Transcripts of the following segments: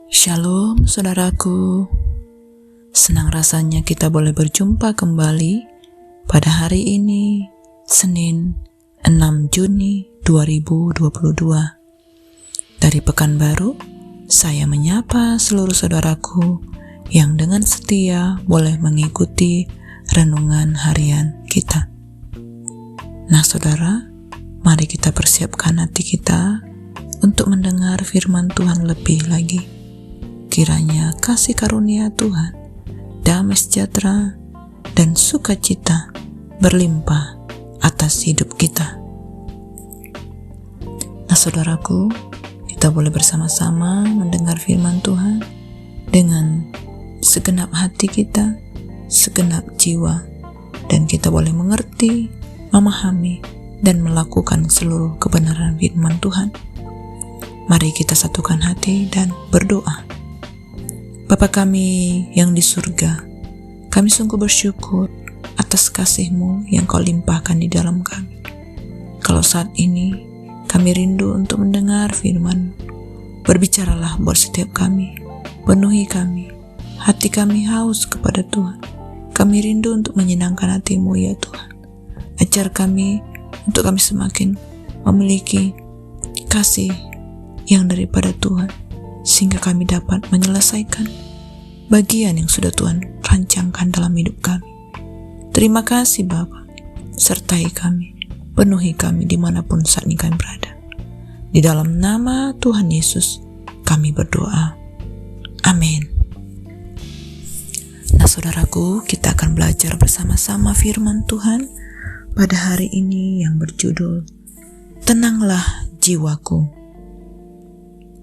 Shalom saudaraku, senang rasanya kita boleh berjumpa kembali pada hari ini, Senin 6 Juni 2022. Dari Pekanbaru, saya menyapa seluruh saudaraku yang dengan setia boleh mengikuti renungan harian kita. Nah saudara, mari kita persiapkan hati kita untuk mendengar firman Tuhan lebih lagi. Kiranya kasih karunia Tuhan, damai sejahtera, dan sukacita berlimpah atas hidup kita. Nah saudaraku, kita boleh bersama-sama mendengar firman Tuhan dengan segenap hati kita, segenap jiwa, dan kita boleh mengerti, memahami, dan melakukan seluruh kebenaran firman Tuhan. Mari kita satukan hati dan berdoa. Bapa kami yang di surga, kami sungguh bersyukur atas kasih-Mu yang Kau limpahkan di dalam kami. Kalau saat ini kami rindu untuk mendengar firman, berbicaralah buat setiap kami, penuhi kami, hati kami haus kepada Tuhan. Kami rindu untuk menyenangkan hati-Mu ya Tuhan. Ajar kami untuk kami semakin memiliki kasih yang daripada Tuhan, sehingga kami dapat menyelesaikan bagian yang sudah Tuhan rancangkan dalam hidup kami. Terima kasih Bapa, sertai kami, penuhi kami dimanapun saat ini kami berada. Di dalam nama Tuhan Yesus kami berdoa. Amin. Nah saudaraku, kita akan belajar bersama-sama firman Tuhan pada hari ini yang berjudul Tenanglah Jiwaku.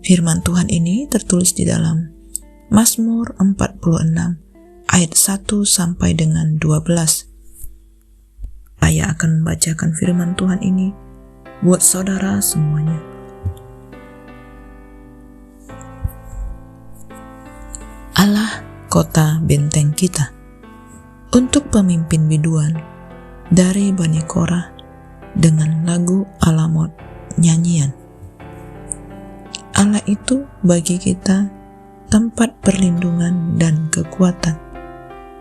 Firman Tuhan ini tertulis di dalam Mazmur 46 ayat 1 sampai dengan 12. Saya akan membacakan firman Tuhan ini buat saudara semuanya. Allah kota benteng kita. Untuk pemimpin biduan dari Bani Korah dengan lagu Alamot nyanyian. Allah itu bagi kita tempat perlindungan dan kekuatan.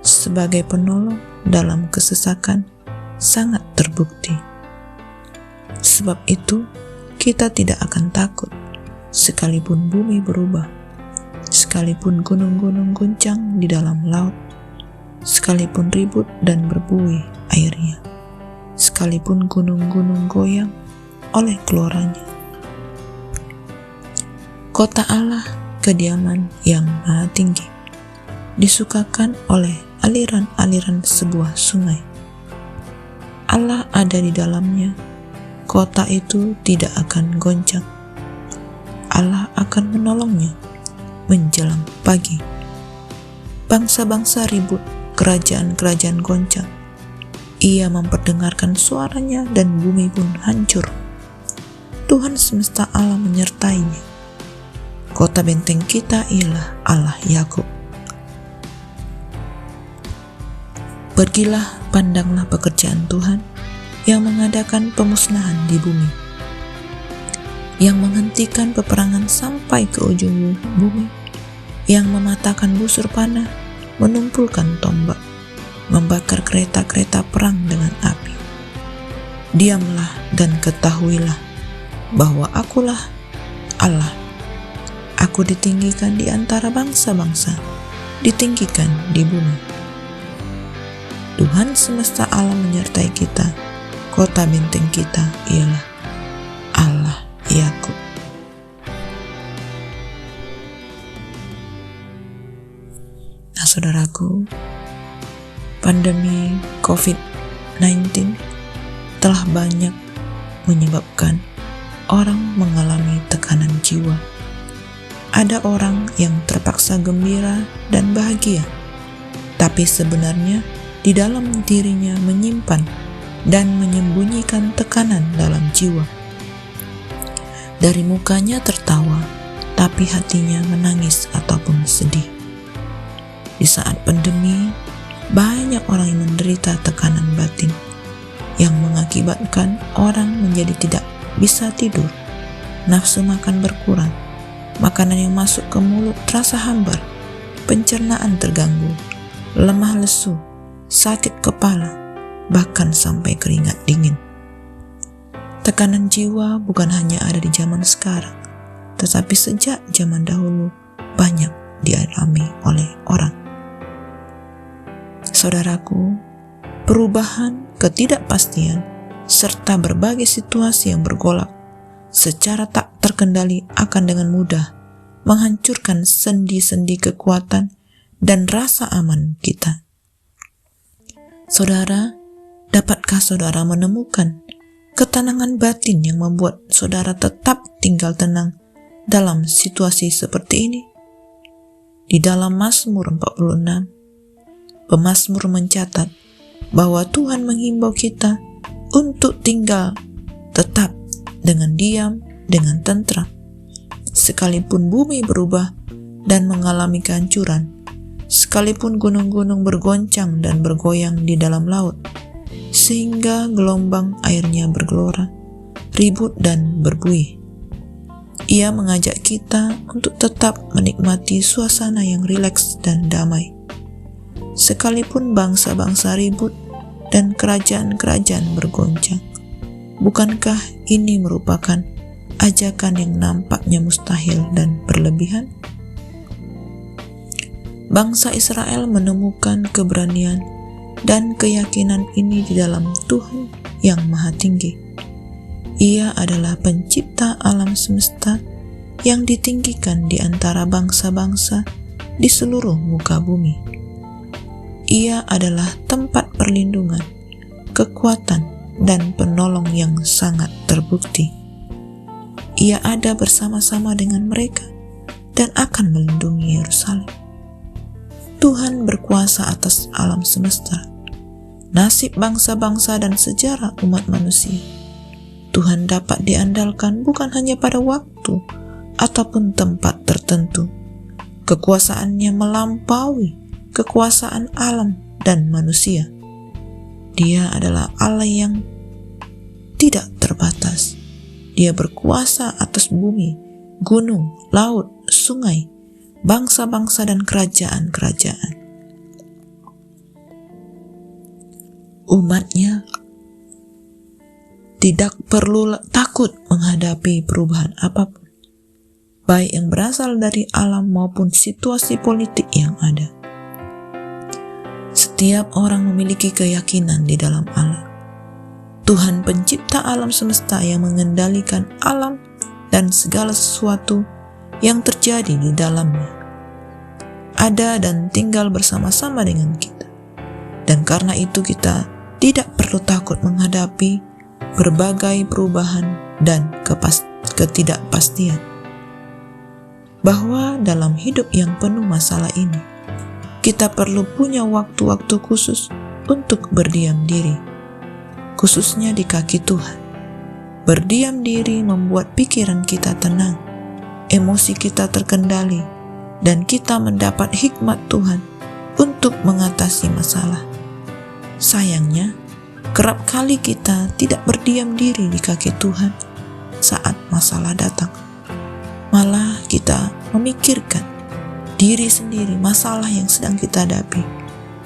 Sebagai penolong dalam kesesakan sangat terbukti. Sebab itu kita tidak akan takut sekalipun bumi berubah, sekalipun gunung-gunung guncang di dalam laut, sekalipun ribut dan berbuih airnya, sekalipun gunung-gunung goyang oleh keluarannya. Kota Allah, kediaman yang maha tinggi, disukakan oleh aliran-aliran sebuah sungai. Allah ada di dalamnya, kota itu tidak akan goncang. Allah akan menolongnya menjelang pagi. Bangsa-bangsa ribut, kerajaan-kerajaan goncang. Ia memperdengarkan suaranya dan bumi pun hancur. Tuhan semesta alam menyertainya. Kota benteng kita ialah Allah Yakub. Pergilah, pandanglah pekerjaan Tuhan yang mengadakan pemusnahan di bumi, yang menghentikan peperangan sampai ke ujung bumi, yang mematahkan busur panah, menumpulkan tombak, membakar kereta-kereta perang dengan api. Diamlah dan ketahuilah bahwa Akulah Allah. Aku ditinggikan di antara bangsa-bangsa, ditinggikan di bumi. Tuhan semesta alam menyertai kita. Kota benteng kita ialah Allah Yakub. Nah saudaraku, pandemi COVID-19 telah banyak menyebabkan orang mengalami tekanan jiwa. Ada orang yang terpaksa gembira dan bahagia, tapi sebenarnya di dalam dirinya menyimpan dan menyembunyikan tekanan dalam jiwa. Dari mukanya tertawa, tapi hatinya menangis ataupun sedih. Di saat pandemi, banyak orang yang menderita tekanan batin yang mengakibatkan orang menjadi tidak bisa tidur, nafsu makan berkurang, makanan yang masuk ke mulut terasa hambar, pencernaan terganggu, lemah lesu, sakit kepala, bahkan sampai keringat dingin. Tekanan jiwa bukan hanya ada di zaman sekarang, tetapi sejak zaman dahulu banyak dialami oleh orang. Saudaraku, perubahan, ketidakpastian, serta berbagai situasi yang bergolak secara tak terkendali akan dengan mudah menghancurkan sendi-sendi kekuatan dan rasa aman kita. Saudara, dapatkah saudara menemukan ketenangan batin yang membuat saudara tetap tinggal tenang dalam situasi seperti ini? Di dalam Mazmur 46, pemazmur mencatat bahwa Tuhan menghimbau kita untuk tinggal tetap dengan diam, dengan tentram, sekalipun bumi berubah dan mengalami kehancuran, sekalipun gunung-gunung bergoncang dan bergoyang di dalam laut, sehingga gelombang airnya bergelora, ribut dan berbuih. Ia mengajak kita untuk tetap menikmati suasana yang rileks dan damai. Sekalipun bangsa-bangsa ribut dan kerajaan-kerajaan bergoncang, bukankah ini merupakan ajakan yang nampaknya mustahil dan berlebihan? Bangsa Israel menemukan keberanian dan keyakinan ini di dalam Tuhan yang Maha Tinggi. Ia adalah pencipta alam semesta yang ditinggikan di antara bangsa-bangsa di seluruh muka bumi. Ia adalah tempat perlindungan, kekuatan, dan penolong yang sangat terbukti. Ia ada bersama-sama dengan mereka dan akan melindungi Yerusalem. Tuhan berkuasa atas alam semesta, nasib bangsa-bangsa dan sejarah umat manusia. Tuhan dapat diandalkan bukan hanya pada waktu ataupun tempat tertentu. Kekuasaannya melampaui kekuasaan alam dan manusia. Dia adalah Allah yang tidak terbatas. Dia berkuasa atas bumi, gunung, laut, sungai, bangsa-bangsa dan kerajaan-kerajaan. Umatnya tidak perlu takut menghadapi perubahan apapun, baik yang berasal dari alam maupun situasi politik yang ada. Setiap orang memiliki keyakinan di dalam Allah. Tuhan pencipta alam semesta yang mengendalikan alam dan segala sesuatu yang terjadi di dalamnya, ada dan tinggal bersama-sama dengan kita. Dan karena itu kita tidak perlu takut menghadapi berbagai perubahan dan ketidakpastian. Bahwa dalam hidup yang penuh masalah ini, kita perlu punya waktu-waktu khusus untuk berdiam diri, khususnya di kaki Tuhan. Berdiam diri membuat pikiran kita tenang, emosi kita terkendali, dan kita mendapat hikmat Tuhan untuk mengatasi masalah. Sayangnya, kerap kali kita tidak berdiam diri di kaki Tuhan saat masalah datang. Malah kita memikirkan diri sendiri masalah yang sedang kita hadapi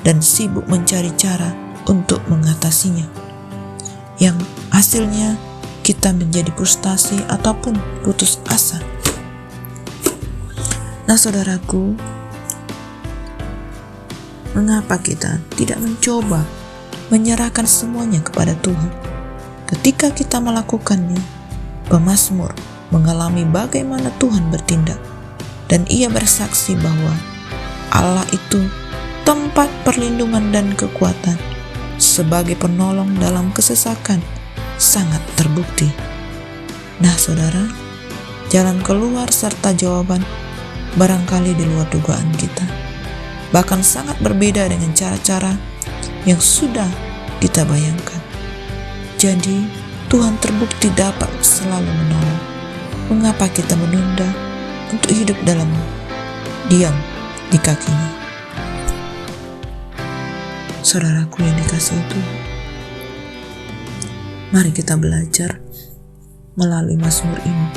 dan sibuk mencari cara untuk mengatasinya, yang hasilnya kita menjadi frustasi ataupun putus asa. Nah saudaraku, mengapa kita tidak mencoba menyerahkan semuanya kepada Tuhan? Ketika kita melakukannya, pemazmur mengalami bagaimana Tuhan bertindak, dan ia bersaksi bahwa Allah itu tempat perlindungan dan kekuatan, sebagai penolong dalam kesesakan sangat terbukti. Nah saudara, jalan keluar serta jawaban barangkali di luar dugaan kita, bahkan sangat berbeda dengan cara-cara yang sudah kita bayangkan. Jadi Tuhan terbukti dapat selalu menolong. Mengapa kita menunda untuk hidup dalam diam di kakinya? Saudaraku yang dikasihi Tuhan, mari kita belajar melalui Mazmur ini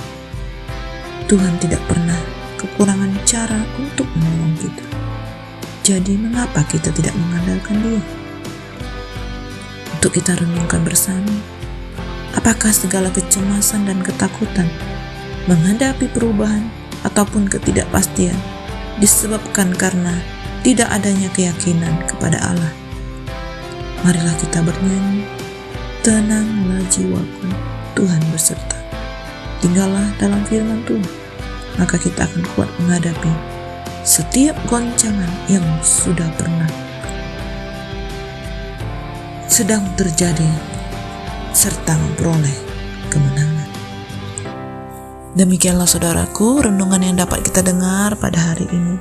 Tuhan tidak pernah kekurangan cara untuk menolong kita. Jadi mengapa kita tidak mengandalkan Dia? Untuk kita renungkan bersama, apakah segala kecemasan dan ketakutan menghadapi perubahan ataupun ketidakpastian disebabkan karena tidak adanya keyakinan kepada Allah? Marilah kita bernyanyi, tenanglah jiwaku, Tuhan berserta. Tinggallah dalam firman Tuhan, maka kita akan kuat menghadapi setiap goncangan yang sudah pernah sedang terjadi serta memperoleh kemenangan. Demikianlah saudaraku, renungan yang dapat kita dengar pada hari ini.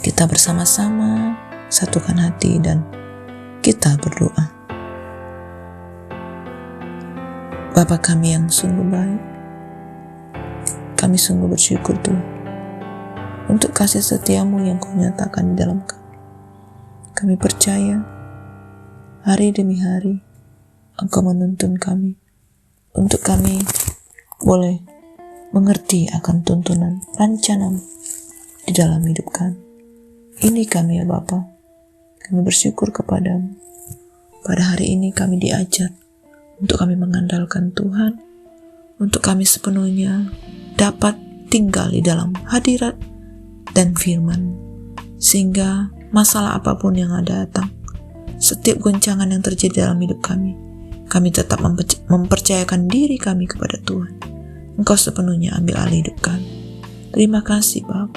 Kita bersama-sama satukan hati dan kita berdoa. Bapa kami yang sungguh baik, kami sungguh bersyukur Tuhan untuk kasih setiamu yang Kau nyatakan di dalam kami. Kami percaya hari demi hari Engkau menuntun kami untuk kami boleh mengerti akan tuntunan rencana di dalam hidup kami. Ini kami ya Bapa, kami bersyukur kepadamu. Pada hari ini kami diajar untuk kami mengandalkan Tuhan, untuk kami sepenuhnya dapat tinggal di dalam hadirat dan firman, sehingga masalah apapun yang ada datang, setiap goncangan yang terjadi dalam hidup kami tetap mempercayakan diri kami kepada Tuhan. Engkau sepenuhnya ambil alih hidup kami. Terima kasih Bapa,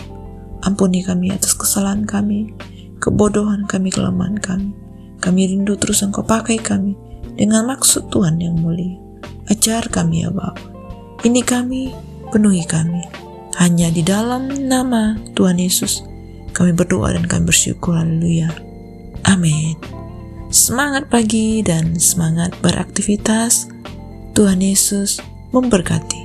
ampuni kami atas kesalahan kami, kebodohan kami, kelemahan kami. Kami rindu terus Engkau pakai kami dengan maksud Tuhan yang mulia. Ajar kami ya Bapa, ini kami, penuhi kami. Hanya di dalam nama Tuhan Yesus kami berdoa dan kami bersyukur. Haleluya. Amin. Semangat pagi dan semangat beraktivitas. Tuhan Yesus memberkati.